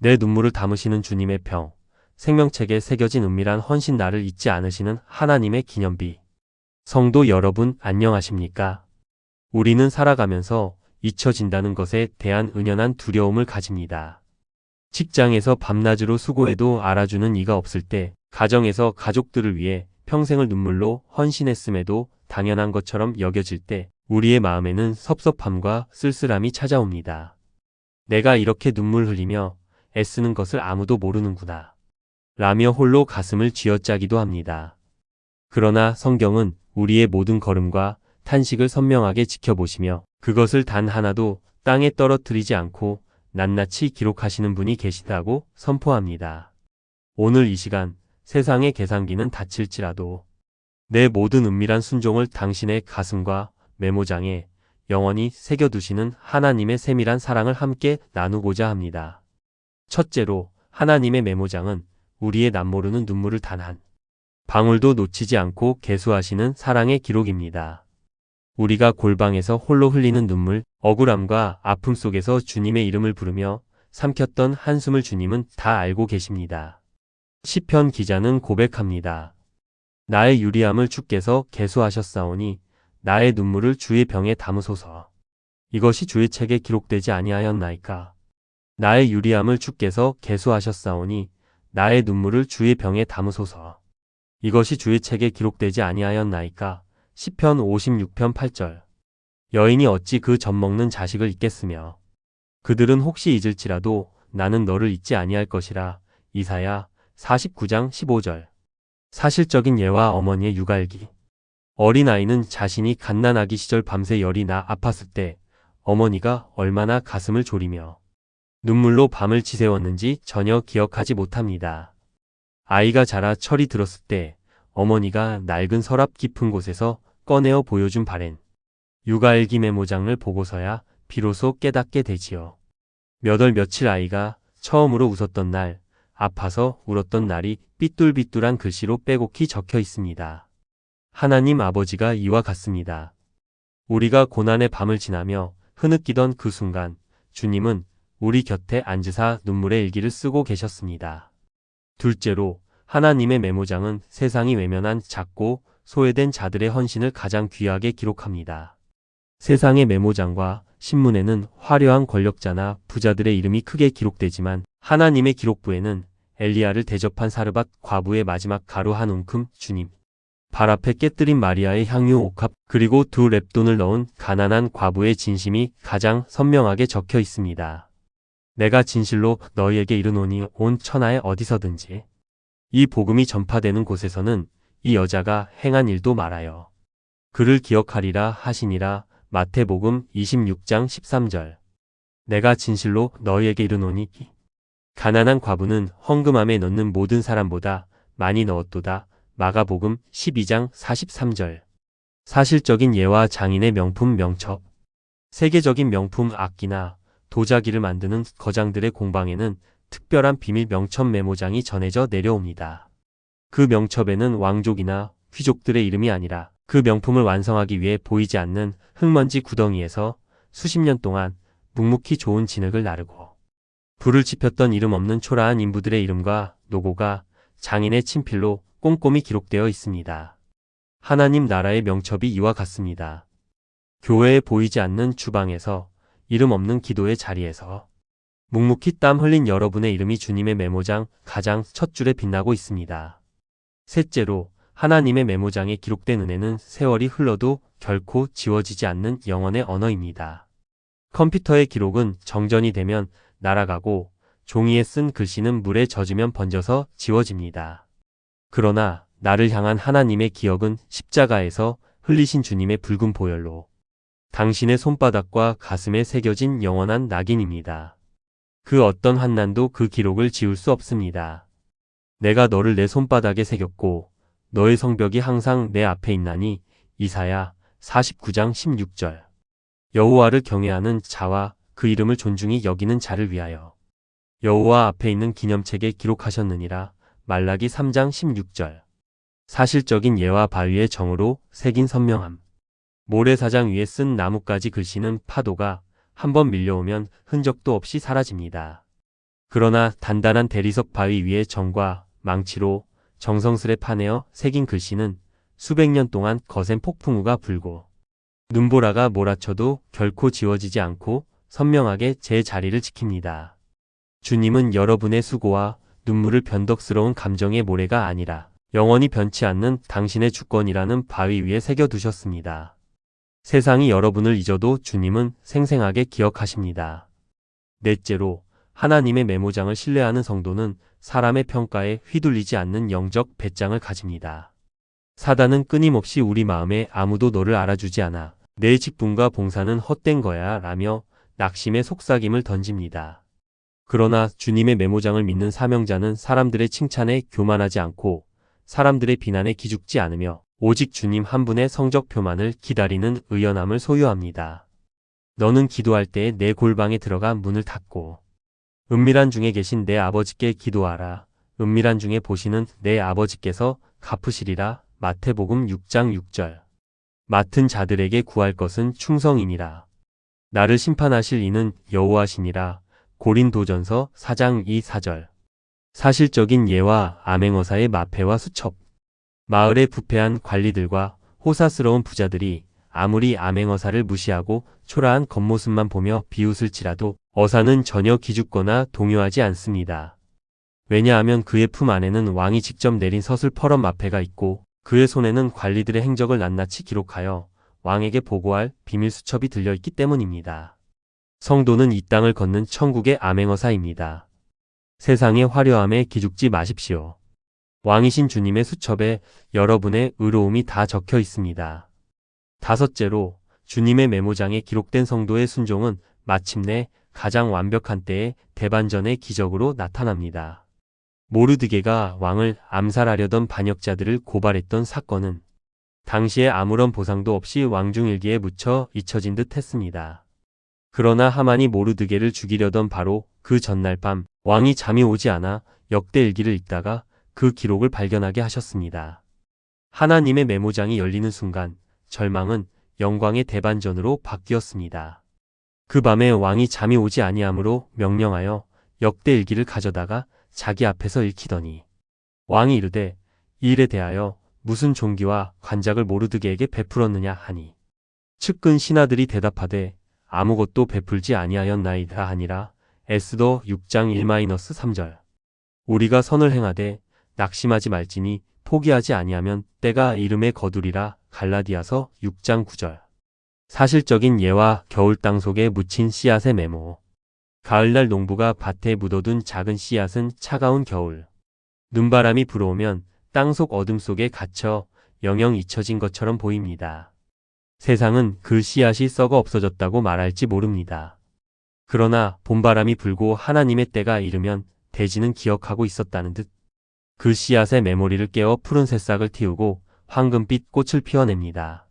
내 눈물을 담으시는 주님의 평, 생명책에 새겨진 은밀한 헌신 나를 잊지 않으시는 하나님의 기념비. 성도 여러분 안녕하십니까? 우리는 살아가면서 잊혀진다는 것에 대한 은연한 두려움을 가집니다. 직장에서 밤낮으로 수고해도 알아주는 이가 없을 때, 가정에서 가족들을 위해 평생을 눈물로 헌신했음에도 당연한 것처럼 여겨질 때, 우리의 마음에는 섭섭함과 쓸쓸함이 찾아옵니다. 내가 이렇게 눈물 흘리며 애쓰는 것을 아무도 모르는구나 라며 홀로 가슴을 쥐어짜기도 합니다. 그러나 성경은 우리의 모든 걸음과 탄식을 선명하게 지켜보시며 그것을 단 하나도 땅에 떨어뜨리지 않고 낱낱이 기록하시는 분이 계시다고 선포합니다. 오늘 이 시간 세상의 계산기는 닫힐지라도 내 모든 은밀한 순종을 당신의 가슴과 메모장에 영원히 새겨두시는 하나님의 세밀한 사랑을 함께 나누고자 합니다. 첫째로 하나님의 메모장은 우리의 남모르는 눈물을 단 한 방울도 놓치지 않고 계수하시는 사랑의 기록입니다. 우리가 골방에서 홀로 흘리는 눈물, 억울함과 아픔 속에서 주님의 이름을 부르며 삼켰던 한숨을 주님은 다 알고 계십니다. 시편 기자는 고백합니다. 나의 유리함을 주께서 계수하셨사오니 나의 눈물을 주의 병에 담으소서. 이것이 주의 책에 기록되지 아니하였나이까. 나의 유리함을 주께서 계수하셨사오니 나의 눈물을 주의 병에 담으소서. 이것이 주의 책에 기록되지 아니하였나이까. 시편 56편 8절. 여인이 어찌 그 젖먹는 자식을 잊겠으며 그들은 혹시 잊을지라도 나는 너를 잊지 아니할 것이라. 이사야 49장 15절. 사실적인 예와 어머니의 육아일기. 어린아이는 자신이 갓난아기 시절 밤새 열이 나 아팠을 때 어머니가 얼마나 가슴을 졸이며 눈물로 밤을 지새웠는지 전혀 기억하지 못합니다. 아이가 자라 철이 들었을 때 어머니가 낡은 서랍 깊은 곳에서 꺼내어 보여준 바랜 육아일기 메모장을 보고서야 비로소 깨닫게 되지요. 몇 월 며칠 아이가 처음으로 웃었던 날, 아파서 울었던 날이 삐뚤삐뚤한 글씨로 빼곡히 적혀 있습니다. 하나님 아버지가 이와 같습니다. 우리가 고난의 밤을 지나며 흐느끼던 그 순간 주님은 우리 곁에 앉으사 눈물의 일기를 쓰고 계셨습니다. 둘째로 하나님의 메모장은 세상이 외면한 작고 소외된 자들의 헌신을 가장 귀하게 기록합니다. 세상의 메모장과 신문에는 화려한 권력자나 부자들의 이름이 크게 기록되지만 하나님의 기록부에는 엘리야를 대접한 사르밧 과부의 마지막 가루 한 움큼, 주님 발 앞에 깨뜨린 마리아의 향유 옥합, 그리고 2렙돈을 넣은 가난한 과부의 진심이 가장 선명하게 적혀 있습니다. 내가 진실로 너희에게 이르노니 온 천하에 어디서든지 이 복음이 전파되는 곳에서는 이 여자가 행한 일도 말하여 그를 기억하리라 하시니라. 마태복음 26장 13절. 내가 진실로 너희에게 이르노니 가난한 과부는 헌금함에 넣는 모든 사람보다 많이 넣었도다. 마가복음 12장 43절. 사실적인 예와 장인의 명품 명첩. 세계적인 명품 악기나 도자기를 만드는 거장들의 공방에는 특별한 비밀 명첩 메모장이 전해져 내려옵니다. 그 명첩에는 왕족이나 귀족들의 이름이 아니라 그 명품을 완성하기 위해 보이지 않는 흙먼지 구덩이에서 수십 년 동안 묵묵히 좋은 진흙을 나르고 불을 지폈던 이름 없는 초라한 인부들의 이름과 노고가 장인의 친필로 꼼꼼히 기록되어 있습니다. 하나님 나라의 명첩이 이와 같습니다. 교회에 보이지 않는 주방에서, 이름 없는 기도의 자리에서 묵묵히 땀 흘린 여러분의 이름이 주님의 메모장 가장 첫 줄에 빛나고 있습니다. 셋째로 하나님의 메모장에 기록된 은혜는 세월이 흘러도 결코 지워지지 않는 영혼의 언어입니다. 컴퓨터의 기록은 정전이 되면 날아가고 종이에 쓴 글씨는 물에 젖으면 번져서 지워집니다. 그러나 나를 향한 하나님의 기억은 십자가에서 흘리신 주님의 붉은 보혈로 당신의 손바닥과 가슴에 새겨진 영원한 낙인입니다. 그 어떤 환난도 그 기록을 지울 수 없습니다. 내가 너를 내 손바닥에 새겼고 너의 성벽이 항상 내 앞에 있나니. 이사야 49장 16절. 여호와를 경외하는 자와 그 이름을 존중히 여기는 자를 위하여 여호와 앞에 있는 기념책에 기록하셨느니라. 말라기 3장 16절. 사실적인 예와 바위의 정으로 새긴 선명함. 모래사장 위에 쓴 나뭇가지 글씨는 파도가 한번 밀려오면 흔적도 없이 사라집니다. 그러나 단단한 대리석 바위 위에 정과 망치로 정성스레 파내어 새긴 글씨는 수백 년 동안 거센 폭풍우가 불고 눈보라가 몰아쳐도 결코 지워지지 않고 선명하게 제 자리를 지킵니다. 주님은 여러분의 수고와 눈물을 변덕스러운 감정의 모래가 아니라 영원히 변치 않는 당신의 주권이라는 바위 위에 새겨두셨습니다. 세상이 여러분을 잊어도 주님은 생생하게 기억하십니다. 넷째로, 하나님의 메모장을 신뢰하는 성도는 사람의 평가에 휘둘리지 않는 영적 배짱을 가집니다. 사단은 끊임없이 우리 마음에 아무도 너를 알아주지 않아, 내 직분과 봉사는 헛된 거야 라며 낙심의 속삭임을 던집니다. 그러나 주님의 메모장을 믿는 사명자는 사람들의 칭찬에 교만하지 않고 사람들의 비난에 기죽지 않으며 오직 주님 한 분의 성적표만을 기다리는 의연함을 소유합니다. 너는 기도할 때에 내 골방에 들어가 문을 닫고 은밀한 중에 계신 내 아버지께 기도하라. 은밀한 중에 보시는 내 아버지께서 갚으시리라. 마태복음 6장 6절. 맡은 자들에게 구할 것은 충성이니라. 나를 심판하실 이는 여호와시니라. 고린도전서 4장 2, 4절. 사실적인 예와 암행어사의 마패와 수첩. 마을의 부패한 관리들과 호사스러운 부자들이 아무리 암행어사를 무시하고 초라한 겉모습만 보며 비웃을지라도 어사는 전혀 기죽거나 동요하지 않습니다. 왜냐하면 그의 품 안에는 왕이 직접 내린 서슬퍼런 마패가 있고 그의 손에는 관리들의 행적을 낱낱이 기록하여 왕에게 보고할 비밀 수첩이 들려있기 때문입니다. 성도는 이 땅을 걷는 천국의 암행어사입니다. 세상의 화려함에 기죽지 마십시오. 왕이신 주님의 수첩에 여러분의 의로움이 다 적혀 있습니다. 다섯째로, 주님의 메모장에 기록된 성도의 순종은 마침내 가장 완벽한 때에 대반전의 기적으로 나타납니다. 모르드게가 왕을 암살하려던 반역자들을 고발했던 사건은 당시에 아무런 보상도 없이 왕중일기에 묻혀 잊혀진 듯 했습니다. 그러나 하만이 모르드게를 죽이려던 바로 그 전날 밤 왕이 잠이 오지 않아 역대일기를 읽다가 그 기록을 발견하게 하셨습니다. 하나님의 메모장이 열리는 순간 절망은 영광의 대반전으로 바뀌었습니다. 그 밤에 왕이 잠이 오지 아니하므로 명령하여 역대일기를 가져다가 자기 앞에서 읽히더니 왕이 이르되 이 일에 대하여 무슨 종기와 관작을 모르드게에게 베풀었느냐 하니 측근 신하들이 대답하되 아무것도 베풀지 아니하였나이다 하니라. 에스더 6장 1-3절. 우리가 선을 행하되 낙심하지 말지니 포기하지 아니하면 때가 이름에 거두리라. 갈라디아서 6장 9절. 사실적인 예와 겨울 땅 속에 묻힌 씨앗의 메모. 가을날 농부가 밭에 묻어둔 작은 씨앗은 차가운 겨울 눈바람이 불어오면 땅속 어둠 속에 갇혀 영영 잊혀진 것처럼 보입니다. 세상은 그 씨앗이 썩어 없어졌다고 말할지 모릅니다. 그러나 봄바람이 불고 하나님의 때가 이르면 대지는 기억하고 있었다는 듯 그 씨앗의 메모리를 깨어 푸른 새싹을 틔우고 황금빛 꽃을 피워냅니다.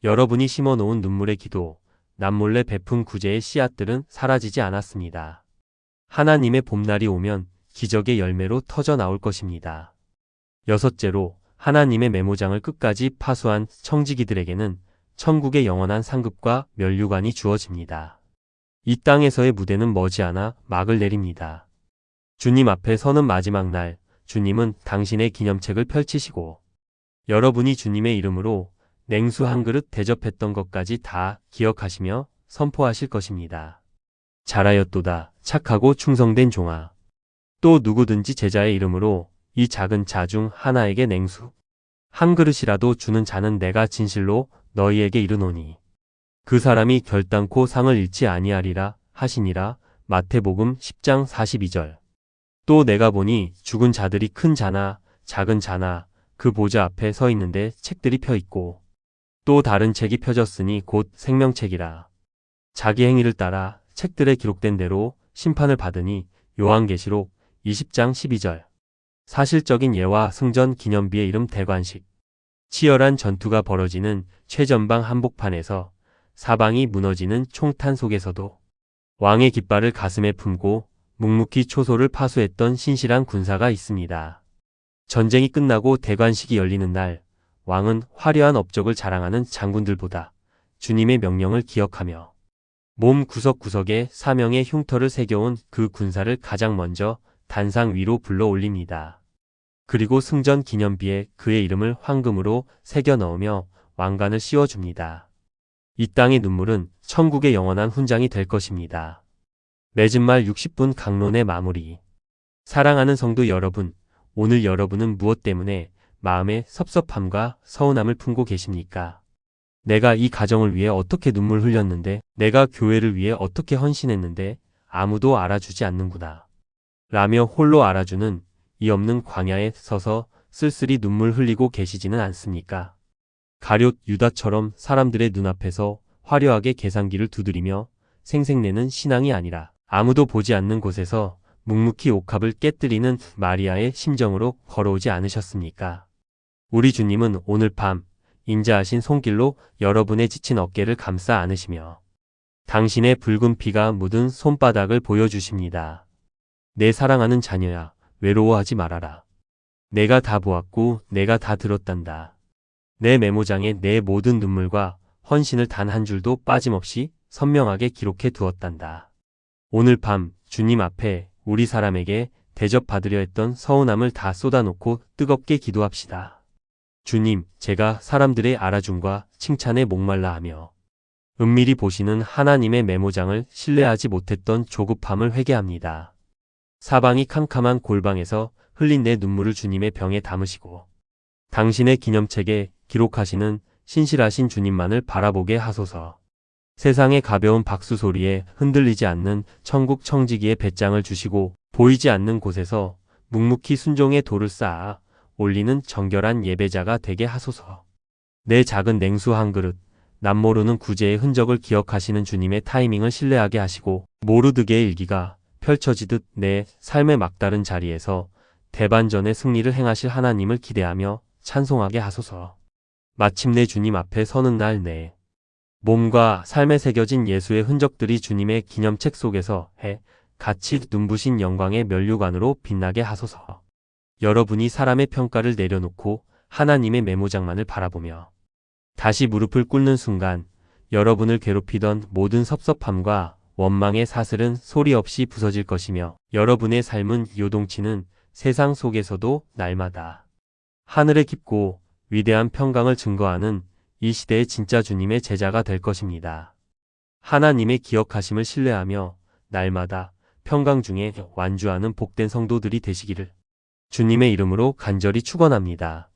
여러분이 심어놓은 눈물의 기도, 남몰래 베푼 구제의 씨앗들은 사라지지 않았습니다. 하나님의 봄날이 오면 기적의 열매로 터져 나올 것입니다. 여섯째로, 하나님의 메모장을 끝까지 파수한 청지기들에게는 천국의 영원한 상급과 면류관이 주어집니다. 이 땅에서의 무대는 머지않아 막을 내립니다. 주님 앞에 서는 마지막 날, 주님은 당신의 기념책을 펼치시고 여러분이 주님의 이름으로 냉수 한 그릇 대접했던 것까지 다 기억하시며 선포하실 것입니다. 잘하였도다, 착하고 충성된 종아. 또 누구든지 제자의 이름으로 이 작은 자 중 하나에게 냉수 한 그릇이라도 주는 자는 내가 진실로 너희에게 이르노니 그 사람이 결단코 상을 잃지 아니하리라 하시니라. 마태복음 10장 42절. 또 내가 보니 죽은 자들이 큰 자나 작은 자나 그 보좌 앞에 서 있는데 책들이 펴 있고 또 다른 책이 펴졌으니 곧 생명책이라. 자기 행위를 따라 책들에 기록된 대로 심판을 받으니. 요한계시록 20장 12절. 사실적인 예와 승전 기념비의 이름 대관식. 치열한 전투가 벌어지는 최전방 한복판에서 사방이 무너지는 총탄 속에서도 왕의 깃발을 가슴에 품고 묵묵히 초소를 파수했던 신실한 군사가 있습니다. 전쟁이 끝나고 대관식이 열리는 날, 왕은 화려한 업적을 자랑하는 장군들보다 주님의 명령을 기억하며 몸 구석구석에 사명의 흉터를 새겨온 그 군사를 가장 먼저 단상 위로 불러 올립니다. 그리고 승전 기념비에 그의 이름을 황금으로 새겨 넣으며 왕관을 씌워줍니다. 이 땅의 눈물은 천국의 영원한 훈장이 될 것입니다. 맺은 말 60분 강론의 마무리. 사랑하는 성도 여러분, 오늘 여러분은 무엇 때문에 마음의 섭섭함과 서운함을 품고 계십니까? 내가 이 가정을 위해 어떻게 눈물 흘렸는데, 내가 교회를 위해 어떻게 헌신했는데 아무도 알아주지 않는구나. 라며 홀로 알아주는 이 없는 광야에 서서 쓸쓸히 눈물 흘리고 계시지는 않습니까? 가룟 유다처럼 사람들의 눈앞에서 화려하게 계산기를 두드리며 생색내는 신앙이 아니라 아무도 보지 않는 곳에서 묵묵히 옥합을 깨뜨리는 마리아의 심정으로 걸어오지 않으셨습니까? 우리 주님은 오늘 밤 인자하신 손길로 여러분의 지친 어깨를 감싸 안으시며 당신의 붉은 피가 묻은 손바닥을 보여주십니다. 내 사랑하는 자녀야, 외로워하지 말아라. 내가 다 보았고 내가 다 들었단다. 내 메모장에 내 모든 눈물과 헌신을 단 한 줄도 빠짐없이 선명하게 기록해 두었단다. 오늘 밤 주님 앞에 우리 사람에게 대접받으려 했던 서운함을 다 쏟아놓고 뜨겁게 기도합시다. 주님, 제가 사람들의 알아줌과 칭찬에 목말라 하며 은밀히 보시는 하나님의 메모장을 신뢰하지 못했던 조급함을 회개합니다. 사방이 캄캄한 골방에서 흘린 내 눈물을 주님의 병에 담으시고 당신의 기념책에 기록하시는 신실하신 주님만을 바라보게 하소서. 세상의 가벼운 박수 소리에 흔들리지 않는 천국 청지기의 배짱을 주시고 보이지 않는 곳에서 묵묵히 순종의 돌을 쌓아 올리는 정결한 예배자가 되게 하소서. 내 작은 냉수 한 그릇, 남모르는 구제의 흔적을 기억하시는 주님의 타이밍을 신뢰하게 하시고 모르드게의 일기가 펼쳐지듯 내 삶의 막다른 자리에서 대반전의 승리를 행하실 하나님을 기대하며 찬송하게 하소서. 마침내 주님 앞에 서는 날 내 몸과 삶에 새겨진 예수의 흔적들이 주님의 기념책 속에서 같이 눈부신 영광의 면류관으로 빛나게 하소서. 여러분이 사람의 평가를 내려놓고 하나님의 메모장만을 바라보며 다시 무릎을 꿇는 순간 여러분을 괴롭히던 모든 섭섭함과 원망의 사슬은 소리 없이 부서질 것이며 여러분의 삶은 요동치는 세상 속에서도 날마다 하늘의 깊고 위대한 평강을 증거하는 이 시대의 진짜 주님의 제자가 될 것입니다. 하나님의 기억하심을 신뢰하며 날마다 평강 중에 완주하는 복된 성도들이 되시기를 주님의 이름으로 간절히 축원합니다.